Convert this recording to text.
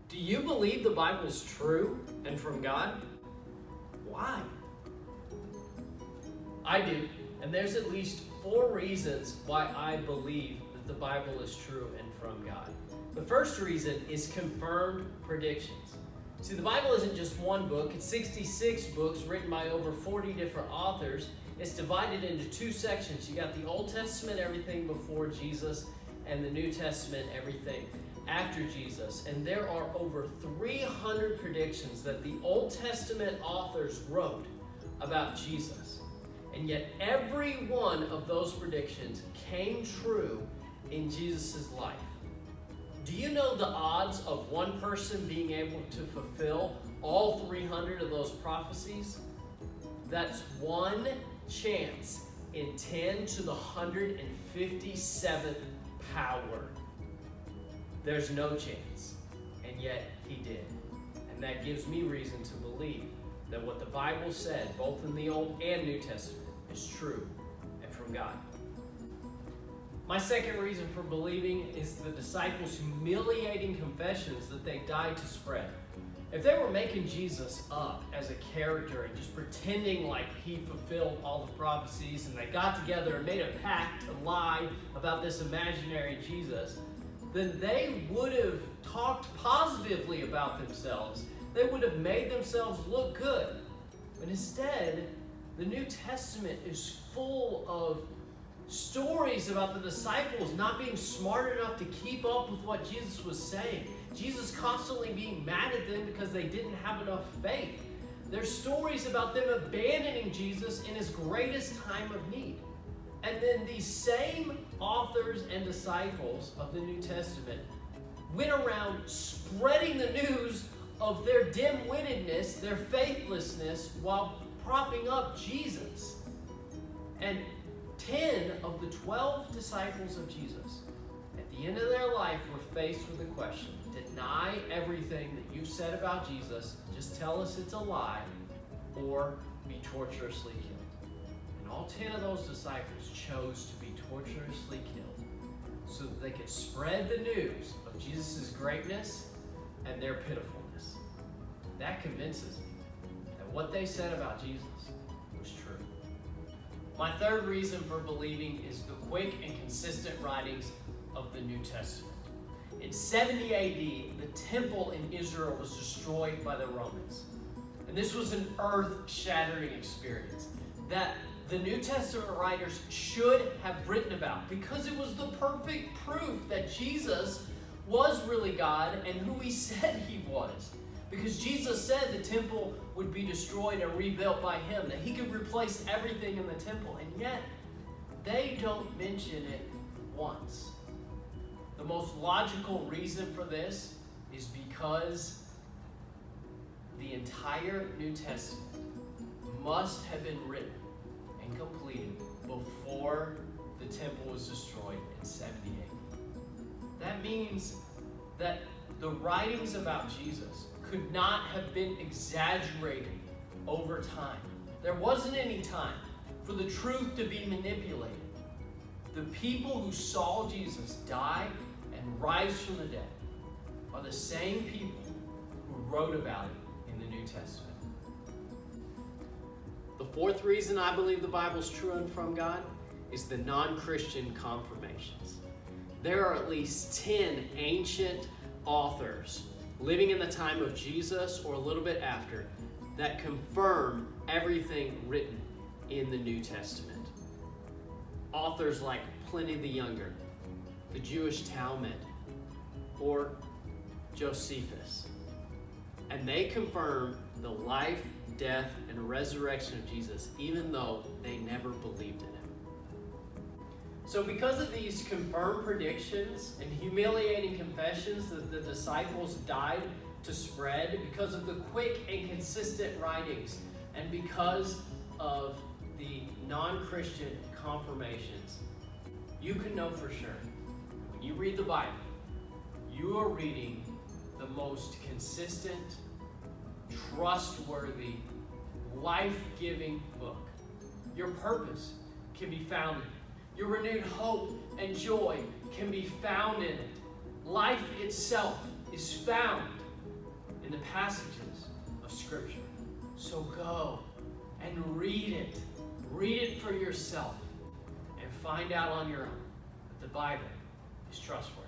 Do you believe the Bible is true and from God? Why? I do, and there's at least 4 reasons why I believe that the Bible is true and from God. The first reason is confirmed predictions. See, the Bible isn't just one book, it's 66 books written by over 40 different authors. It's divided into 2 sections. You got the Old Testament, everything before Jesus, and the New Testament, everything after Jesus. And there are over 300 predictions that the Old Testament authors wrote about Jesus. And yet every one of those predictions came true in Jesus' life. Do you know the odds of one person being able to fulfill all 300 of those prophecies? That's 1 chance in 10 to the 157th power. There's no chance, and yet he did. And that gives me reason to believe that what the Bible said, both in the Old and New Testament, is true and from God. My second reason for believing is the disciples' humiliating confessions that they died to spread. If they were making Jesus up as a character and just pretending like he fulfilled all the prophecies, and they got together and made a pact to lie about this imaginary Jesus, then they would have talked positively about themselves. They would have made themselves look good. But instead, the New Testament is full of stories about the disciples not being smart enough to keep up with what Jesus was saying. Jesus constantly being mad at them because they didn't have enough faith. There's stories about them abandoning Jesus in his greatest time of need. And then these same authors and disciples of the New Testament went around spreading the news of their dim-wittedness, their faithlessness, while propping up Jesus. And 10 of the 12 disciples of Jesus, at the end of their life, were faced with the question: deny everything that you've said about Jesus, just tell us it's a lie, or be torturously killed. And all 10 of those disciples chose to be torturously killed so that they could spread the news of Jesus' greatness and their pitifulness. That convinces me that what they said about Jesus was true. My third reason for believing is the quick and consistent writings of the New Testament. In 70 AD, the temple in Israel was destroyed by the Romans. And this was an earth-shattering experience that the New Testament writers should have written about, because it was the perfect proof that Jesus was really God and who he said he was. Because Jesus said the temple would be destroyed and rebuilt by him, that he could replace everything in the temple, and yet they don't mention it once. The most logical reason for this is because the entire New Testament must have been written and completed before the temple was destroyed in 70 AD. That means that the writings about Jesus could not have been exaggerated over time. There wasn't any time for the truth to be manipulated. The people who saw Jesus die and rise from the dead are the same people who wrote about it in the New Testament. The fourth reason I believe the Bible's true and from God is the non-Christian confirmations. There are at least 10 ancient authors living in the time of Jesus or a little bit after that confirm everything written in the New Testament. Authors like Pliny the Younger, the Jewish Talmud, or Josephus. And they confirm the life, death, and resurrection of Jesus, even though they never believed in him. So because of these confirmed predictions and humiliating confessions that the disciples died to spread, because of the quick and consistent writings, and because of the non-Christian confirmations, you can know for sure, when you read the Bible, you are reading the most consistent, trustworthy, life-giving book. Your purpose can be found in it. Your renewed hope and joy can be found in it. Life itself is found in the passages of Scripture. So go and read it. Read it for yourself and find out on your own that the Bible is trustworthy.